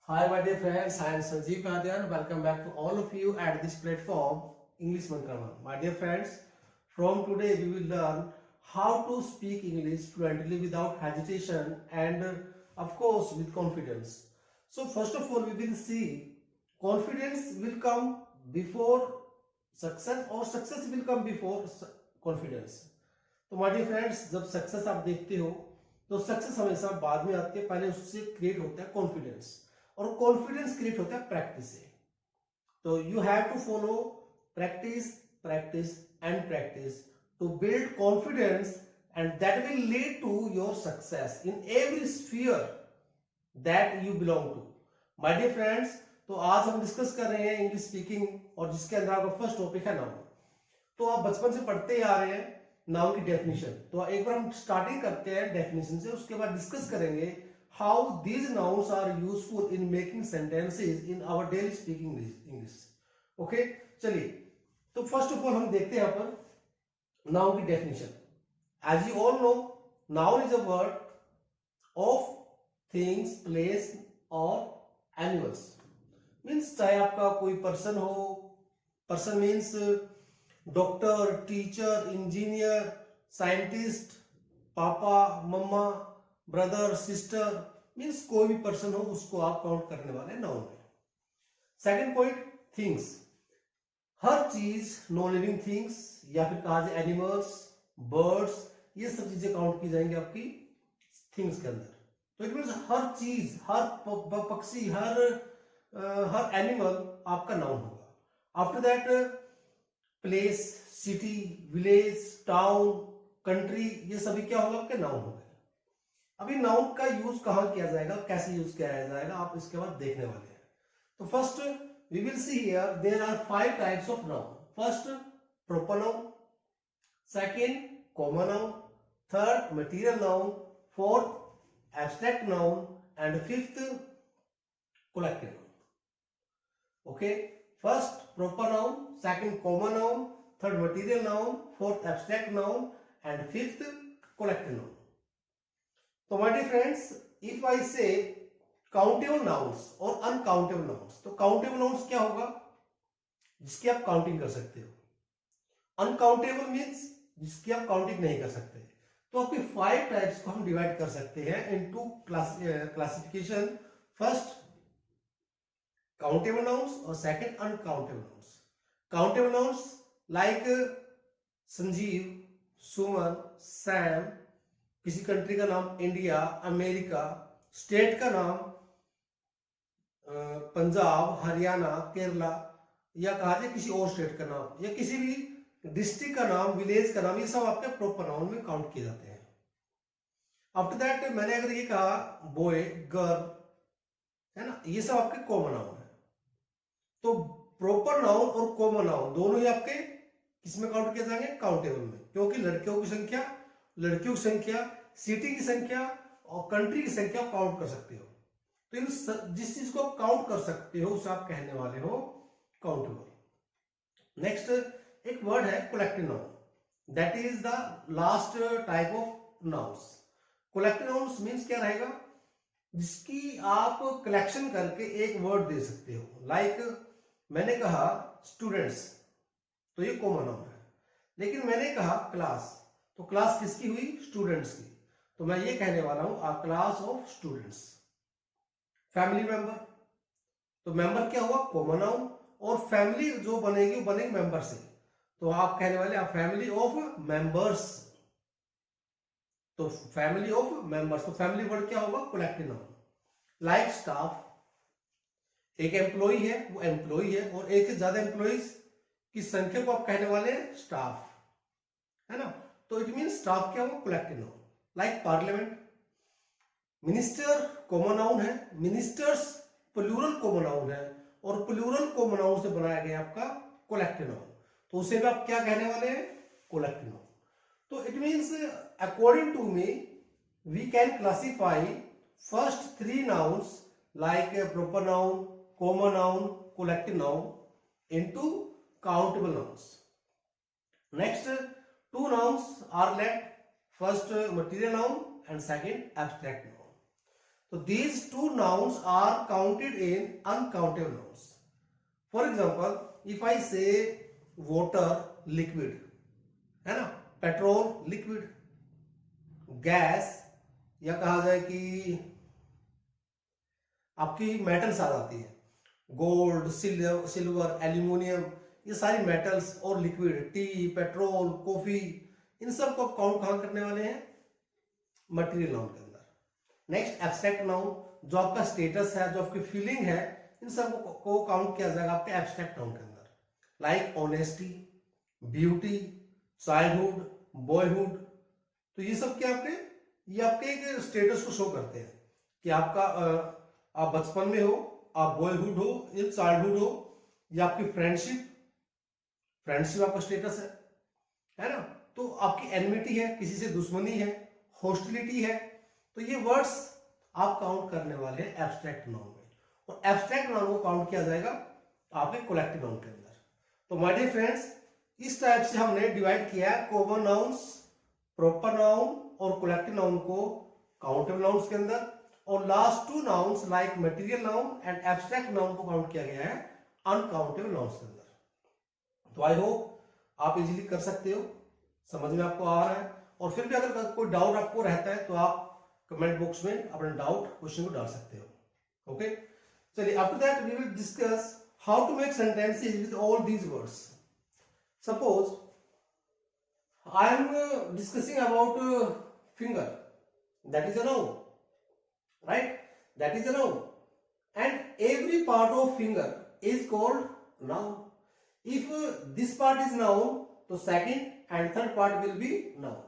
Hi, my dear friends. I am Sanjeev Padyan. Welcome back to all of you at this platform, English Mantrama. My dear friends, from today we will learn how to speak English fluently without hesitation and, of course, with confidence. So, first of all, we will see confidence will come before success or success will come before confidence. तो my dear friends, जब success आप देखते हो तो success हमेशा बाद में आती है, पहले उससे क्रिएट होता है कॉन्फिडेंस, और कॉन्फिडेंस क्रिएट होता है प्रैक्टिस से। तो you have to follow practice practice and practice to build confidence, and that will lead to your success in every sphere that you belong to. My dear friends, तो आज हम discuss कर रहे हैं इंग्लिश स्पीकिंग, और जिसके अंदर आपका फर्स्ट टॉपिक है नाउन। तो आप बचपन से पढ़ते ही आ रहे हैं नाउन की डेफिनेशन। तो एक बार हम स्टार्टिंग करते हैं डेफिनेशन से, उसके बाद डिस्कस करेंगे how these nouns are useful in making sentences in our daily speaking English. Okay, चलिए। तो फर्स्ट ऑफ ऑल हम देखते हैं यहाँ पर नाउन की definition. As you all know, noun is a word of things, place और एनिमल्स। मीन्स चाहे आपका कोई पर्सन हो, person means doctor, teacher, engineer, scientist, पापा, मम्मा, ब्रदर, सिस्टर, मीन्स कोई भी पर्सन हो उसको आप काउंट करने वाले नाउन है। Second point, things. हर चीज, नो लिविंग थिंग्स, या फिर कहा जाए एनिमल्स, बर्ड्स, ये सब चीजें काउंट की जाएंगी आपकी थिंग्स के अंदर। तो इट मीन्स हर चीज, हर पक्षी, हर एनिमल आपका नाउन होगा। After that, place, city, village, town, country, ये सभी क्या होगा? आपके नाउन हो गए। अभी नाउन का यूज कहां किया जाएगा, कैसे यूज किया जाएगा, आप इसके बाद देखने वाले हैं। तो first we will see here there are 5 types of noun. First, proper noun. Second, common noun. Third, material noun. Fourth, abstract noun, and fifth, collective noun. Okay, first proper noun, second common noun, third material noun, fourth abstract noun, and fifth collective noun. So my dear friends, if I say countable nouns और uncountable nouns, तो countable nouns क्या होगा? जिसकी आप counting कर सकते हो। Uncountable means जिसकी आप काउंटिंग नहीं कर सकते। तो आपके 5 टाइप्स को हम डिवाइड कर सकते हैं in 2 classification. First, countable nouns, और second, uncountable nouns. Countable nouns like Sanjeev, Suman, Sam, किसी कंट्री का नाम इंडिया, अमेरिका, स्टेट का नाम पंजाब, हरियाणा, केरला, या कहा जाए किसी और स्टेट का नाम, या किसी भी डिस्ट्रिक्ट का नाम, विलेज का नाम, ये सब आपके प्रॉपर नाउन में काउंट किए जाते हैं। आफ्टर दैट, मैंने अगर ये कहा बॉय, गर्ल, है ना, ये सब आपके कॉमन नाउन है। तो प्रॉपर नाउन और कॉमन नाउन दोनों ही आपके किसमें काउंट किए जाएंगे? काउंटेबल में, क्योंकि लड़कियों की संख्या, सिटी की संख्या और कंट्री की संख्या काउंट कर सकते हो। तो इन जिस चीज को आप काउंट कर सकते हो उसे आप कहने वाले हो काउंटेबल। नेक्स्ट, एक वर्ड है collective noun, that is the last type of nouns. Collective nouns means क्या रहेगा? जिसकी आप कलेक्शन करके एक वर्ड दे सकते हो। लाइक मैंने कहा स्टूडेंट्स, तो ये कॉमन नाउन है। लेकिन मैंने कहा क्लास, तो क्लास किसकी हुई? स्टूडेंट्स की। तो मैं ये कहने वाला हूं अ class of students. Family member, तो मेंबर क्या हुआ? कॉमन नाउन, और फैमिली जो बनेगी वो बनेगी मेंबर से, तो आप कहने वाले अ फैमिली ऑफ मेंबर्स। तो फैमिली ऑफ मेंबर्स, तो फैमिली वर्ड क्या होगा? Collective noun. लाइक स्टाफ, एक एम्प्लॉई है वो एम्प्लॉई है, और एक से ज्यादा एम्प्लॉइज की संख्या को आप कहने वाले हैं स्टाफ, है ना। तो इट मीन स्टाफ क्या हुआ? Collective noun. Like parliament, minister common noun है, मिनिस्टर्स प्लूरल कॉमन नाउन है, और प्लूरल कॉमन नाउन से बनाया गया आपका कलेक्टिव नाउन, तो उसे भी आप क्या कहने वाले हैं? Collective noun. तो it means according to me we can classify first 3 nouns like proper noun, common noun, collective noun into countable nouns. Next, 2 nouns are left. First, material noun, and second, abstract noun. तो these two nouns are counted in uncountable nouns. For example, if I say water, liquid, है ना, petrol liquid, gas, या कहा जाए कि आपकी metals आ जाती है, गोल्ड, सिल्वर, एल्यूमिनियम, ये सारी मेटल्स और लिक्विड, टी, पेट्रोल, कॉफी, इन सब को काउंट कहां करने वाले हैं? मटेरियल नाउन के अंदर। नेक्स्ट एब्स्ट्रैक्ट नाउन, जो आपका स्टेटस है, जो आपकी फीलिंग है, इन सब को काउंट किया जाएगा आपके एब्स्ट्रैक्ट नाउन के अंदर। Like honesty, beauty, childhood, boyhood. तो ये सब क्या आपके, ये आपके एक स्टेटस को शो करते हैं कि आपका आप बचपन में हो, आप बॉयहुड हो, या चाइल्डहुड हो, या आपकी फ्रेंडशिप आपका स्टेटस है ना। तो आपकी एनमिटी है, किसी से दुश्मनी है, हॉस्टिलिटी है। तो ये वर्ड्स आप काउंट करने वाले हैं एब्स्ट्रैक्ट नाउन में, और एब्स्ट्रैक्ट नाउन को काउंट किया जाएगा आपके कलेक्टिव नाउन के अंदर। तो माय डियर फ्रेंड्स, इस टाइप से हमने डिवाइड किया है कॉमन नाउन्स, प्रॉपर नाउन और कलेक्टिव नाउन को काउंटेबल नाउन्स के अंदर, और last two nouns like material noun and abstract noun को काउंट किया गया है अनकाउंटेबल नाउन्स के अंदर। तो आई होप आप इजीली कर सकते हो, समझ में आपको आ रहा है। और फिर भी अगर कोई डाउट आपको रहता है तो आप कमेंट बॉक्स में अपना डाउट, क्वेश्चन को डाल सकते हो। ओके, चलिए, after that we will discuss how to make sentences with all these words. Suppose I am discussing about finger, that is a noun, right? That is a noun, and every part of finger is called noun. If this part is noun, तो second and third part will be noun.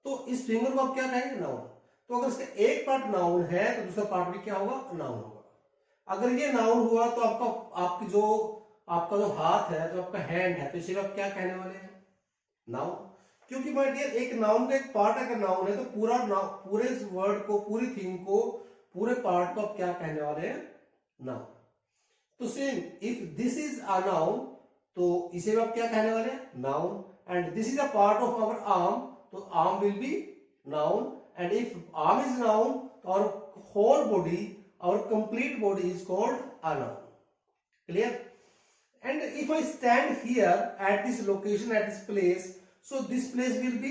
तो इस finger को आप क्या कहेंगे? Noun. तो अगर इसका एक पार्ट नाउन है तो दूसरा पार्ट भी क्या होगा? नाउन होगा। अगर ये नाउन हुआ तो आपका जो हाथ है, जो आपका हैंड है, तो इसे आप क्या कहने वाले हैं? नाउन। क्योंकि माय डियर, एक नाउन का एक पार्ट अगर नाउन है तो पूरे वर्ड को, पूरी थिंग को, पूरे पार्ट को आप क्या कहने वाले हैं? नाउन। तो same, if this is a noun, तो इसे आप क्या कहने वाले हैं? Noun. And this is a part of our arm, तो arm will be noun. And if arm is noun, तो our whole body, our complete body is called a noun. Clear? And if I stand here at this location, at this place, so this place will be,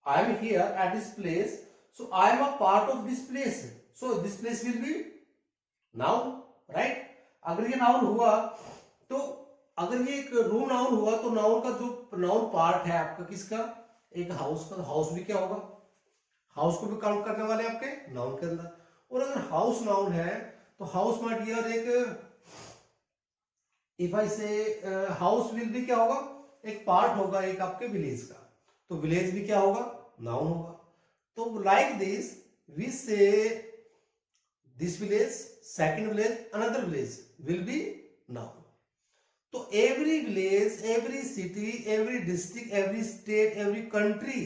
I am here at this place, so I am a part of this place, so this place will be noun, right? अगर ये noun हुआ तो, अगर ये एक room noun हुआ तो noun का जो नाउन पार्ट है आपका किसका? एक हाउस का। हाउस भी क्या होगा? हाउस को भी काउंट करने वाले आपके नाउन के अंदर। और अगर हाउस नाउन है तो हाउस माय डियर एक, इफ आई से हाउस विल भी क्या होगा? एक पार्ट होगा एक आपके विलेज का, तो विलेज भी क्या होगा? नाउन होगा। तो like this we say this village, second village, another village will be noun. तो every village, every city, every district, every state, every country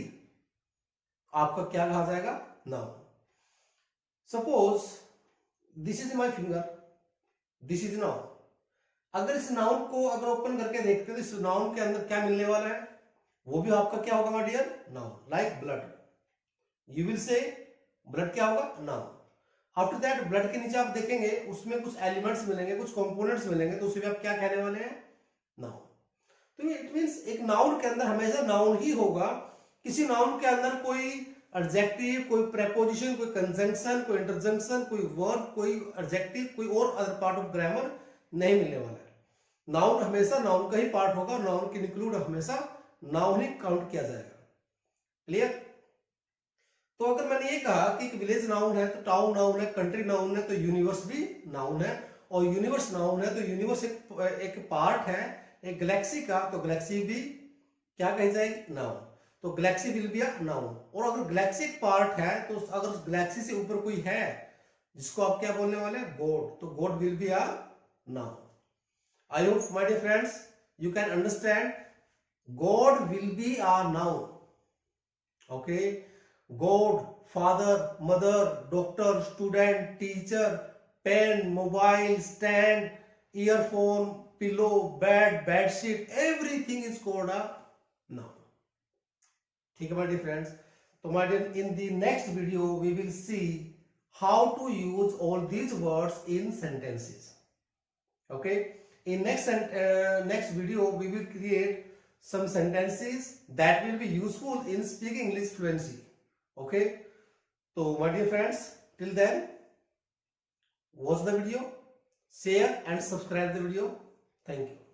आपका क्या कहा जाएगा? Noun. Suppose this is my finger, this is noun. अगर इस noun को अगर open करके देखते हो तो इस नाउन के अंदर क्या मिलने वाला है? वो भी आपका क्या होगा my dear? Noun. Like blood, you will say blood क्या होगा? नाउन। आफ्टर दैट ब्लड के नीचे आप देखेंगे उसमें कुछ एलिमेंट्स मिलेंगे, कुछ कंपोनेंट्स मिलेंगे, तो उसे भी आप क्या कहने वाले हैं? नाउन। तो इट मींस एक नाउन के अंदर हमेशा नाउन ही होगा। किसी नाउन के अंदर कोई एडजेक्टिव, कोई प्रेपोजिशन, कोई कंजंक्शन, कोई इंटरजंक्शन, कोई वर्ब, कोई एडजेक्टिव, कोई और अदर पार्ट ऑफ ग्रामर नहीं मिलने वाला है। नाउन हमेशा नाउन का ही पार्ट होगा, नाउन के इंक्लूड हमेशा नाउन ही काउंट किया जाएगा। क्लियर? तो अगर मैंने ये कहा कि एक विलेज नाउन है, तो टाउन नाउन है, कंट्री नाउन है, तो यूनिवर्स भी नाउन है। और यूनिवर्स नाउन है तो यूनिवर्स एक पार्ट है एक गैलेक्सी का, तो गैलेक्सी भी क्या कही जाएगी? नाउन। तो Galaxy will be a noun. और अगर गैलेक्सी एक पार्ट है तो अगर उस गैलेक्सी से ऊपर कोई है जिसको आप क्या बोलने वाले हैं? गॉड, तो God will be a noun. I hope, my dear friends, you can understand. God will be a noun. Okay? God, father, mother, doctor, student, teacher, pen, mobile, stand, earphone, pillow, bed, bed sheet, everything is called a noun. ठीक है my dear friends? So my dear, in the next video we will see how to use all these words in sentences. Okay, in next video we will create some sentences that will be useful in speaking English fluency. Okay, so my dear friends, till then watch the video, share and subscribe the video. Thank you.